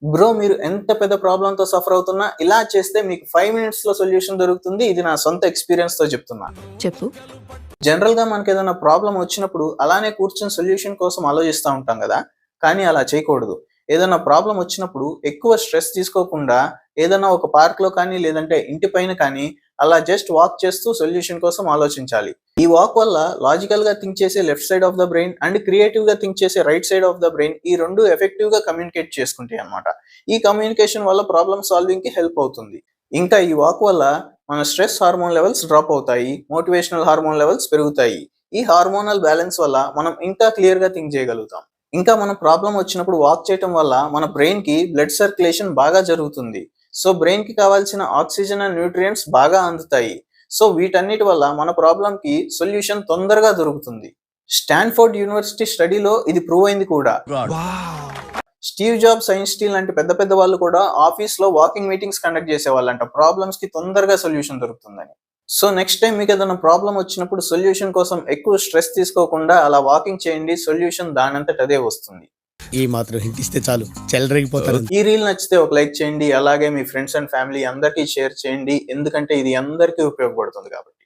Bro మీరు ఎంత పెద్ద ప్రాబ్లమ్‌తో సఫర్ అవుతున్నా ఇలా చేస్తే మీకు 5 మినిట్స్‌లో సొల్యూషన్ దొరుకుతుంది. ఇది నా సొంత ఎక్స్‌పీరియన్స్‌తో చెప్తున్నా. చెప్పు. జనరల్‌గా మనకేదైనా ప్రాబ్లమ్ వచ్చినప్పుడు అలానే కూర్చొని సొల్యూషన్ కోసం ఆలోచిస్తా ఉంటాం గదా! కానీ అలా చేయకూడదు. ఏదైనా ప్రాబ్లమ్ వచ్చినప్పుడు ఎక్కువ స్ట్రెస్ తీసుకోకుండా ఏదైనా ఒక పార్క్‌లో కానీ లేదంటే ఇంటి పైన కానీ అలా జస్ట్ వాక్ చేస్తూ సొల్యూషన్ కోసం ఆలోచించాలి. ఈ వాక్ వల్ల లాజికల్‌గా థింక్ చేసే left side of the brain and క్రియేటివ్‌గా థింక్ చేసే right side of the brain ఈ 2 ఎఫెక్టివ్‌గా కమ్యూనికేట్ చేసుకుంటాయన్నమాట. ఈ కమ్యూనికేషన్ వల్ల ప్రాబ్లమ్ సాల్వింగ్‌కి హెల్ప్ అవుతుంది. ఇంకా ఈ వాక్ వల్ల మన స్ట్రెస్ హార్మోన్ లెవెల్స్ డ్రాప్ అవుతాయి. మోటివేషనల్ హార్మోన్ లెవెల్స్ పెరుగుతాయి. ఈ హార్మోనల్ బ్యాలెన్స్ వల్ల మనం ఇంకా క్లియర్‌గా థింక్ చేయగలుగుతాం. ఇంకా మనం ప్రాబ్లమ్ వచ్చినప్పుడు వాక్ చేయటం వల్ల మన బ్రెయిన్‌కి బ్లడ్ సర్క్యులేషన్ బాగా జరుగుతుంది. సో బ్రెయిన్‌కి కావాల్సిన ఆక్సిజన్ అండ్ న్యూట్రియంట్స్ బాగా అందుతాయి. సో వీటన్నిటి వల్ల మన ప్రాబ్లమ్‌కి సొల్యూషన్ తొందరగా దొరుకుతుంది. స్టాన్ఫోర్డ్ యూనివర్సిటీ స్టడీలో ఇది ప్రూవ్ అయింది కూడా. స్టీవ్ జాబ్స్, ఐన్‌స్టీన్ లాంటి పెద్ద పెద్ద వాళ్ళు కూడా ఆఫీస్‌లో వాకింగ్ మీటింగ్స్ కండక్ట్ చేసేవాళ్ళంట. ప్రాబ్లమ్స్‌కి తొందరగా సొల్యూషన్ దొరుకుతుందని. సో నెక్స్ట్ టైం మీకు ఏదైనా ప్రాబ్లమ్ వచ్చినప్పుడు సొల్యూషన్ కోసం ఎక్కువ స్ట్రెస్ తీసుకోకుండా అలా వాకింగ్ చేయండి. సొల్యూషన్ దానంతట అదే వస్తుంది. ఈ మాత్రం హింట్ ఇస్తే చాలు చెలరేగిపోతారు. ఈ రీల్ నచ్చితే ఒక లైక్ చేయండి. అలాగే మీ ఫ్రెండ్స్ అండ్ ఫ్యామిలీ అందరికీ షేర్ చేయండి. ఎందుకంటే ఇది అందరికీ ఉపయోగపడుతుంది కాబట్టి.